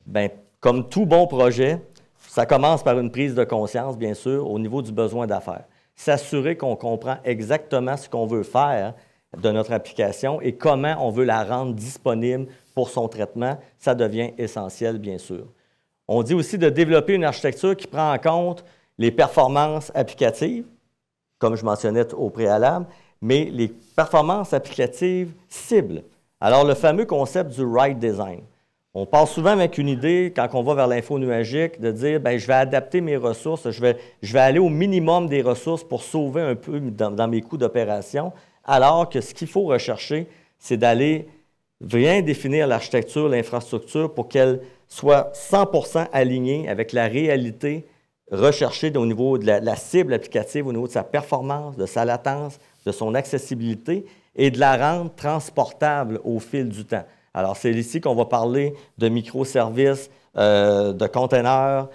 Speaker 2: Bien, comme tout bon projet, ça commence par une prise de conscience, bien sûr, au niveau du besoin d'affaires. S'assurer qu'on comprend exactement ce qu'on veut faire de notre application et comment on veut la rendre disponible pour son traitement, ça devient essentiel, bien sûr. On dit aussi de développer une architecture qui prend en compte les performances applicatives, comme je mentionnais au préalable, mais les performances applicatives cibles. Alors, le fameux concept du right design. On part souvent avec une idée, quand on va vers l'info nuagique, de dire bien, je vais adapter mes ressources, je vais aller au minimum des ressources pour sauver un peu dans mes coûts d'opération, alors que ce qu'il faut rechercher, c'est d'aller bien définir l'architecture, l'infrastructure pour qu'elle soit 100% alignée avec la réalité recherchée au niveau de la cible applicative, au niveau de sa performance, de sa latence, de son accessibilité et de la rendre transportable au fil du temps. Alors, c'est ici qu'on va parler de microservices, de containers,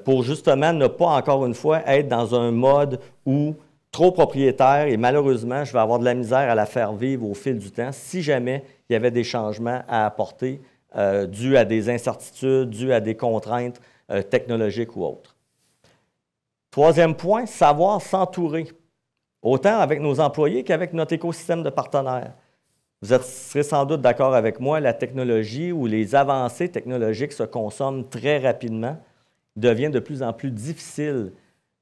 Speaker 2: pour justement ne pas, encore une fois, être dans un mode où trop propriétaire et malheureusement, je vais avoir de la misère à la faire vivre au fil du temps si jamais il y avait des changements à apporter dus à des incertitudes, dus à des contraintes technologiques ou autres. Troisième point, savoir s'entourer, autant avec nos employés qu'avec notre écosystème de partenaires. Vous serez sans doute d'accord avec moi, la technologie ou les avancées technologiques se consomment très rapidement. Il devient de plus en plus difficile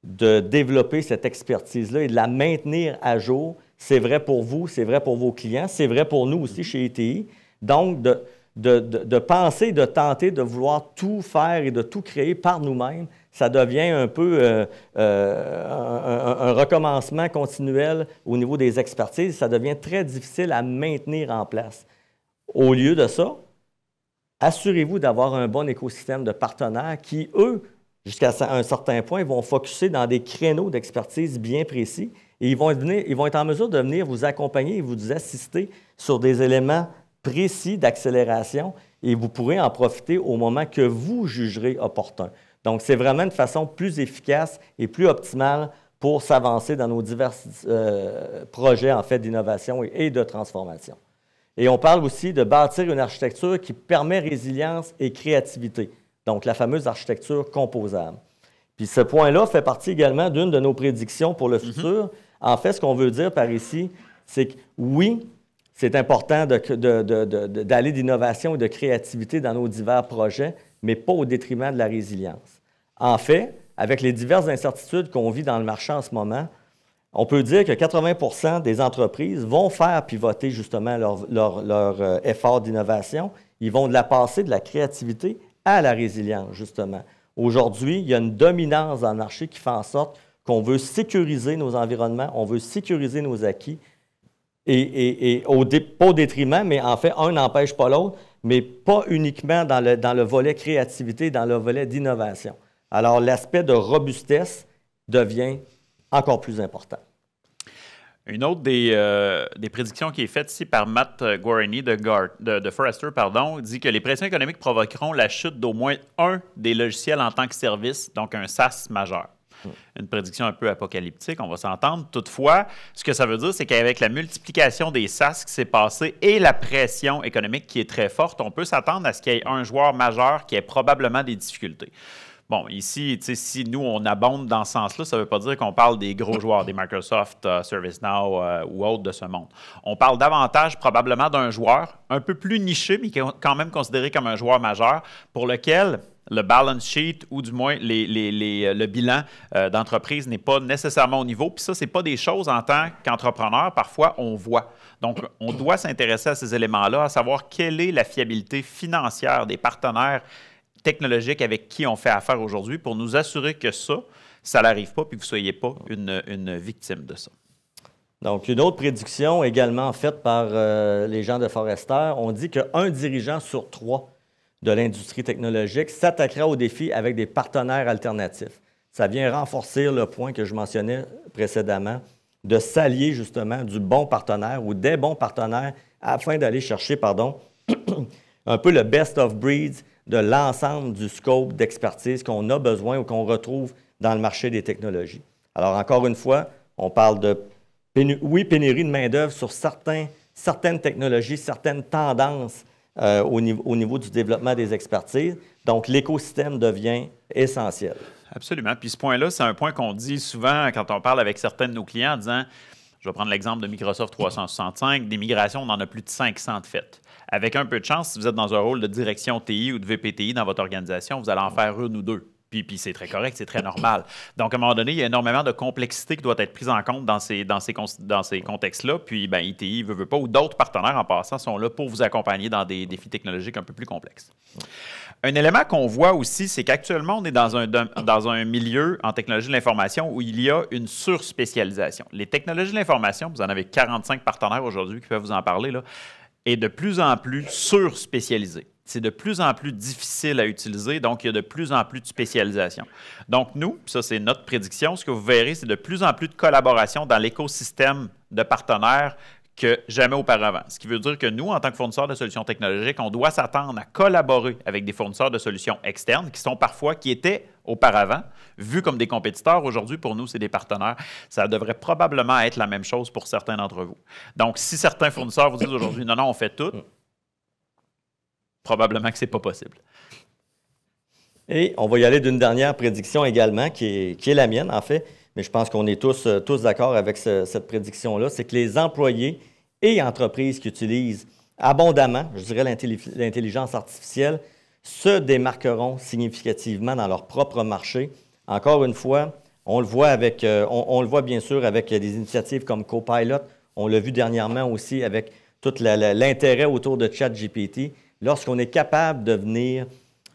Speaker 2: de développer cette expertise-là et de la maintenir à jour. C'est vrai pour vous, c'est vrai pour vos clients, c'est vrai pour nous aussi chez ETI. Donc, de penser, de tenter de vouloir tout faire et de tout créer par nous-mêmes, ça devient un peu un recommencement continuel au niveau des expertises. Ça devient très difficile à maintenir en place. Au lieu de ça, assurez-vous d'avoir un bon écosystème de partenaires qui, eux, jusqu'à un certain point, vont focusser dans des créneaux d'expertise bien précis et ils vont être en mesure de venir vous accompagner et vous assister sur des éléments précis d'accélération et vous pourrez en profiter au moment que vous jugerez opportun. Donc, c'est vraiment une façon plus efficace et plus optimale pour s'avancer dans nos divers projets en fait, d'innovation et de transformation. Et on parle aussi de bâtir une architecture qui permet résilience et créativité, donc la fameuse architecture composable. Puis ce point-là fait partie également d'une de nos prédictions pour le futur. En fait, ce qu'on veut dire par ici, c'est que oui, c'est important d'aller d'innovation et de créativité dans nos divers projets, mais pas au détriment de la résilience. En fait, avec les diverses incertitudes qu'on vit dans le marché en ce moment, On peut dire que 80 des entreprises vont faire pivoter justement leur effort d'innovation. Ils vont de la passer de la créativité à la résilience, justement. Aujourd'hui, il y a une dominance dans le marché qui fait en sorte qu'on veut sécuriser nos environnements, on veut sécuriser nos acquis, pas au détriment, mais en fait, un n'empêche pas l'autre, mais pas uniquement dans le volet créativité, dans le volet d'innovation. Alors, l'aspect de robustesse devient encore plus important.
Speaker 1: Une autre des prédictions qui est faite ici par Matt Guarini de Forrester dit que les pressions économiques provoqueront la chute d'au moins un des logiciels en tant que service, donc un SaaS majeur. Une prédiction un peu apocalyptique, on va s'entendre. Toutefois, ce que ça veut dire, c'est qu'avec la multiplication des SaaS qui s'est passée et la pression économique qui est très forte, on peut s'attendre à ce qu'il y ait un joueur majeur qui ait probablement des difficultés. Bon, ici, si nous, on abonde dans ce sens-là, ça ne veut pas dire qu'on parle des gros joueurs, des Microsoft, ServiceNow ou autres de ce monde. On parle davantage probablement d'un joueur un peu plus niché, mais qui est quand même considéré comme un joueur majeur, pour lequel le balance sheet ou du moins le bilan d'entreprise n'est pas nécessairement au niveau. Puis ça, ce n'est pas des choses en tant qu'entrepreneur, parfois, on voit. Donc, on doit s'intéresser à ces éléments-là, à savoir quelle est la fiabilité financière des partenaires technologiques avec qui on fait affaire aujourd'hui pour nous assurer que ça n'arrive pas puis que vous ne soyez pas une victime de ça.
Speaker 2: Donc, une autre prédiction également faite par les gens de Forrester, on dit qu'un dirigeant sur 3 de l'industrie technologique s'attaquera aux défis avec des partenaires alternatifs. Ça vient renforcer le point que je mentionnais précédemment, de s'allier justement du bon partenaire ou des bons partenaires afin d'aller chercher, un peu le best of breeds de l'ensemble du scope d'expertise qu'on a besoin ou qu'on retrouve dans le marché des technologies. Alors, encore une fois, on parle de, pénurie de main-d'œuvre sur certaines technologies, certaines tendances au niveau du développement des expertises. Donc, l'écosystème devient essentiel.
Speaker 1: Absolument. Puis ce point-là, c'est un point qu'on dit souvent quand on parle avec certains de nos clients en disant, je vais prendre l'exemple de Microsoft 365, des migrations, on en a plus de 500 de faites. Avec un peu de chance, si vous êtes dans un rôle de direction TI ou de VPTI dans votre organisation, vous allez en faire une ou deux. Puis c'est très correct, c'est très normal. Donc, à un moment donné, il y a énormément de complexité qui doit être prise en compte dans ces contextes-là. Puis, ITI, veut pas, ou d'autres partenaires en passant sont là pour vous accompagner dans des défis technologiques un peu plus complexes. Un élément qu'on voit aussi, c'est qu'actuellement, on est dans un milieu en technologie de l'information où il y a une surspécialisation. Les technologies de l'information, vous en avez 45 partenaires aujourd'hui qui peuvent vous en parler, là, est de plus en plus surspécialisé. C'est de plus en plus difficile à utiliser, donc il y a de plus en plus de spécialisation. Donc nous, ça c'est notre prédiction, ce que vous verrez, c'est de plus en plus de collaboration dans l'écosystème de partenaires que jamais auparavant. Ce qui veut dire que nous, en tant que fournisseurs de solutions technologiques, on doit s'attendre à collaborer avec des fournisseurs de solutions externes qui étaient auparavant vus comme des compétiteurs. Aujourd'hui, pour nous, c'est des partenaires. Ça devrait probablement être la même chose pour certains d'entre vous. Donc, si certains fournisseurs vous disent aujourd'hui, non, on fait tout, probablement que ce n'est pas possible.
Speaker 2: Et on va y aller d'une dernière prédiction également, qui est la mienne, en fait, mais je pense qu'on est tous d'accord avec cette prédiction-là, c'est que les employés et entreprises qui utilisent abondamment, je dirais, l'intelligence artificielle, se démarqueront significativement dans leur propre marché. Encore une fois, on le voit bien sûr avec des initiatives comme Copilot, on l'a vu dernièrement aussi avec tout l'intérêt autour de ChatGPT. Lorsqu'on est capable de venir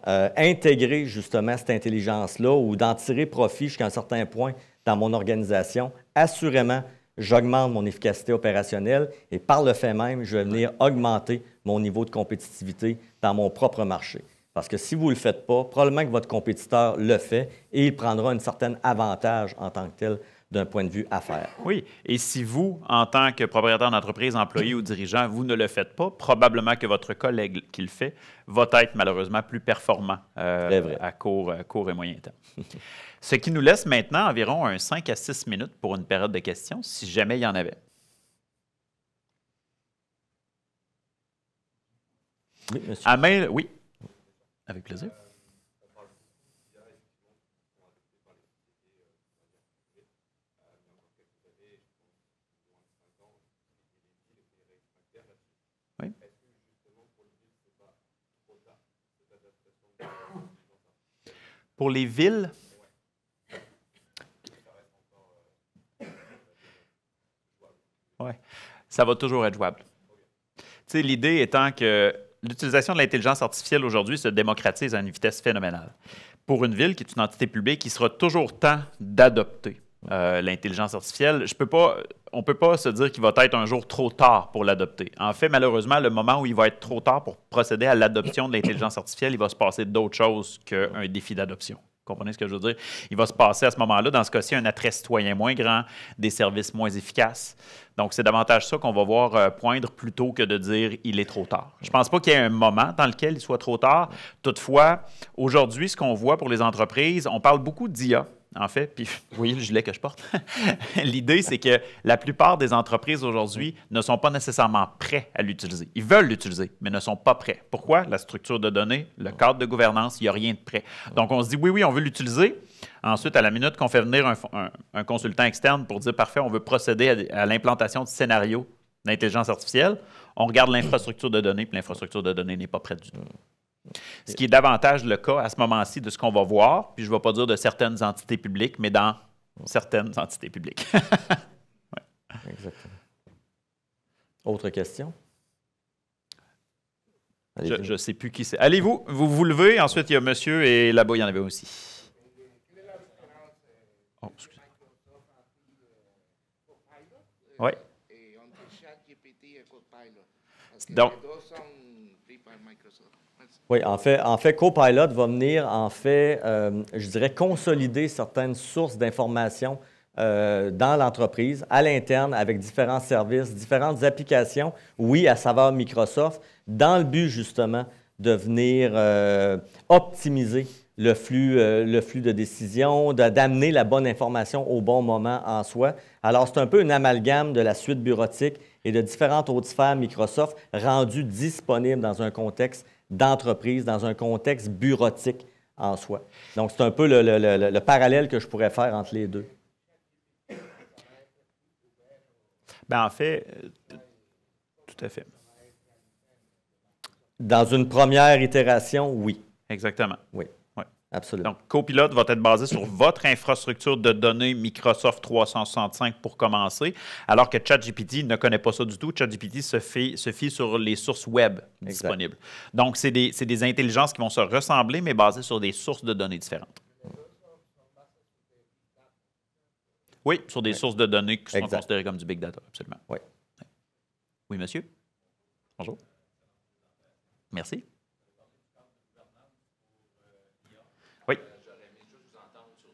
Speaker 2: intégrer justement cette intelligence-là ou d'en tirer profit jusqu'à un certain point dans mon organisation, assurément, j'augmente mon efficacité opérationnelle et par le fait même, je vais venir augmenter mon niveau de compétitivité dans mon propre marché. Parce que si vous ne le faites pas, probablement que votre compétiteur le fait et il prendra un certain avantage en tant que tel d'un point de vue affaires.
Speaker 1: Oui, et si vous, en tant que propriétaire d'entreprise, employé ou dirigeant, vous ne le faites pas, probablement que votre collègue qui le fait va être malheureusement plus performant à court et moyen terme. Ce qui nous laisse maintenant environ 5 à 6 minutes pour une période de questions, si jamais il y en avait.
Speaker 2: Oui, monsieur.
Speaker 1: Amel, oui, avec plaisir. Oui. Pour les villes, Oui, ça va toujours être jouable. Tu sais, l'idée étant que l'utilisation de l'intelligence artificielle aujourd'hui se démocratise à une vitesse phénoménale. Pour une ville qui est une entité publique, il sera toujours temps d'adopter l'intelligence artificielle. On ne peut pas se dire qu'il va être un jour trop tard pour l'adopter. En fait, malheureusement, le moment où il va être trop tard pour procéder à l'adoption de l'intelligence artificielle, il va se passer d'autres choses qu'un défi d'adoption. Vous comprenez ce que je veux dire? Il va se passer à ce moment-là, dans ce cas-ci, un attrait citoyen moins grand, des services moins efficaces. Donc, c'est davantage ça qu'on va voir poindre plutôt que de dire « il est trop tard ». Je ne pense pas qu'il y ait un moment dans lequel il soit trop tard. Toutefois, aujourd'hui, ce qu'on voit pour les entreprises, on parle beaucoup d'IA, en fait, puis oui, le gilet que je porte. L'idée, c'est que la plupart des entreprises aujourd'hui ne sont pas nécessairement prêts à l'utiliser. Ils veulent l'utiliser, mais ne sont pas prêts. Pourquoi? La structure de données, le cadre de gouvernance, il n'y a rien de prêt. Donc, on se dit « oui, on veut l'utiliser ». Ensuite, à la minute qu'on fait venir un consultant externe pour dire « parfait, on veut procéder à l'implantation de scénarios d'intelligence artificielle », on regarde l'infrastructure de données, puis l'infrastructure de données n'est pas prête du tout. Ce qui est davantage le cas à ce moment-ci de ce qu'on va voir, puis je ne vais pas dire de certaines entités publiques, mais dans certaines entités publiques. Ouais.
Speaker 2: Exactement. Autre question?
Speaker 1: Je ne sais plus qui c'est. Allez-vous, vous levez, ensuite il y a monsieur et là-bas il y en avait aussi. Oh, excusez. Oui. Donc,
Speaker 2: oui, en fait, Copilot va venir, je dirais, consolider certaines sources d'informations dans l'entreprise, à l'interne, avec différents services, différentes applications, oui, à saveur Microsoft, dans le but, justement, de venir optimiser le flux de décision, d'amener la bonne information au bon moment en soi. Alors, c'est un peu une amalgame de la suite bureautique et de différentes autres sphères Microsoft rendues disponibles dans un contexte d'entreprise, dans un contexte bureautique en soi. Donc, c'est un peu le parallèle que je pourrais faire entre les deux.
Speaker 1: Bien, en fait, tout à fait.
Speaker 2: Dans une première itération, oui.
Speaker 1: Exactement.
Speaker 2: Oui. Absolument.
Speaker 1: Donc, Copilot va être basé sur votre infrastructure de données Microsoft 365 pour commencer, alors que ChatGPT ne connaît pas ça du tout. ChatGPT se fie sur les sources web disponibles. Donc, c'est des intelligences qui vont se ressembler, mais basées sur des sources de données différentes. Oui, sur des sources de données qui sont considérées comme du big data, absolument.
Speaker 2: Oui.
Speaker 1: Oui, monsieur? Bonjour. Merci. Oui.
Speaker 3: J'aurais aimé juste vous entendre sur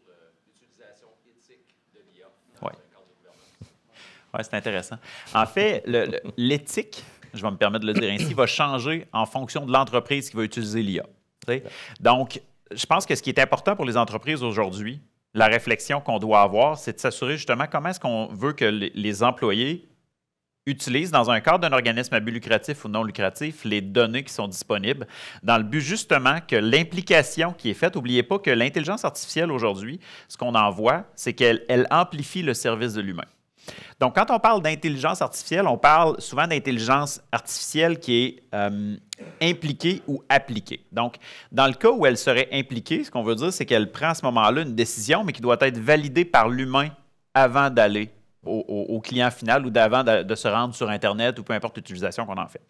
Speaker 3: l'utilisation éthique de l'IA
Speaker 1: dans
Speaker 3: un cadre de gouvernance.
Speaker 1: Oui, c'est intéressant. En fait, l'éthique, je vais me permettre de le dire ainsi, va changer en fonction de l'entreprise qui va utiliser l'IA. Donc, je pense que ce qui est important pour les entreprises aujourd'hui, la réflexion qu'on doit avoir, c'est de s'assurer justement comment est-ce qu'on veut que les employés utilisent dans un cadre d'un organisme à but lucratif ou non lucratif les données qui sont disponibles dans le but justement que l'implication qui est faite, n'oubliez pas que l'intelligence artificielle aujourd'hui, ce qu'on en voit, c'est qu'elle amplifie le service de l'humain. Donc, quand on parle d'intelligence artificielle, on parle souvent d'intelligence artificielle qui est impliquée ou appliquée. Donc, dans le cas où elle serait impliquée, ce qu'on veut dire, c'est qu'elle prend à ce moment-là une décision, mais qui doit être validée par l'humain avant d'aller au client final ou d'avant de se rendre sur Internet ou peu importe l'utilisation qu'on en fait.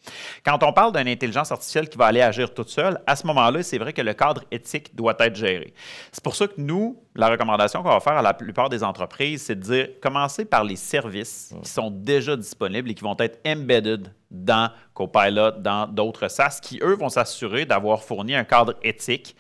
Speaker 1: Quand on parle d'une intelligence artificielle qui va aller agir toute seule, à ce moment-là, c'est vrai que le cadre éthique doit être géré. C'est pour ça que nous, la recommandation qu'on va faire à la plupart des entreprises, c'est de dire, commencez par les services qui sont déjà disponibles et qui vont être embedded dans Copilot, dans d'autres SaaS, qui, eux, vont s'assurer d'avoir fourni un cadre éthique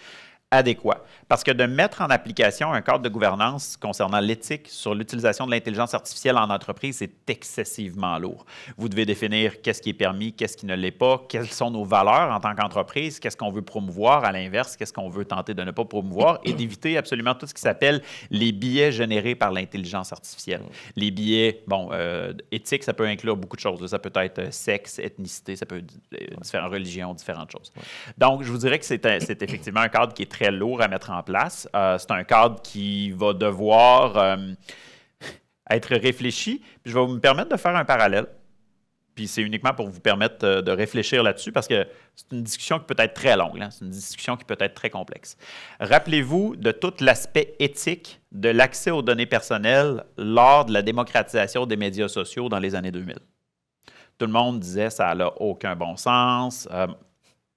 Speaker 1: adéquat. Parce que de mettre en application un cadre de gouvernance concernant l'éthique sur l'utilisation de l'intelligence artificielle en entreprise, c'est excessivement lourd. Vous devez définir qu'est-ce qui est permis, qu'est-ce qui ne l'est pas, quelles sont nos valeurs en tant qu'entreprise, qu'est-ce qu'on veut promouvoir, à l'inverse, qu'est-ce qu'on veut tenter de ne pas promouvoir et d'éviter absolument tout ce qui s'appelle les biais générés par l'intelligence artificielle. Les biais, bon, éthique, ça peut inclure beaucoup de choses. Ça peut être sexe, ethnicité, ça peut être différentes religions, différentes choses. Donc, je vous dirais que c'est effectivement un cadre qui est très lourd à mettre en place. C'est un cadre qui va devoir être réfléchi. Puis je vais me permettre de faire un parallèle. Puis c'est uniquement pour vous permettre de réfléchir là-dessus parce que c'est une discussion qui peut être très longue, hein? C'est une discussion qui peut être très complexe. Rappelez-vous de tout l'aspect éthique de l'accès aux données personnelles lors de la démocratisation des médias sociaux dans les années 2000. Tout le monde disait que ça n'a aucun bon sens.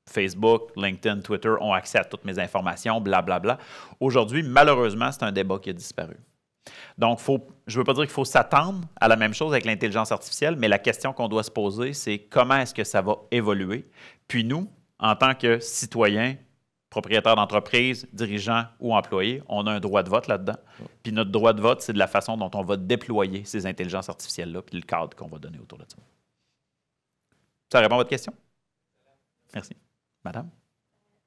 Speaker 1: Facebook, LinkedIn, Twitter ont accès à toutes mes informations, blablabla. Aujourd'hui, malheureusement, c'est un débat qui a disparu. Donc, je ne veux pas dire qu'il faut s'attendre à la même chose avec l'intelligence artificielle, mais la question qu'on doit se poser, c'est comment est-ce que ça va évoluer? Puis nous, en tant que citoyens, propriétaires d'entreprise, dirigeants ou employés, on a un droit de vote là-dedans. Puis notre droit de vote, c'est de la façon dont on va déployer ces intelligences artificielles-là, puis le cadre qu'on va donner autour de ça. Ça répond à votre question? Merci. Madame?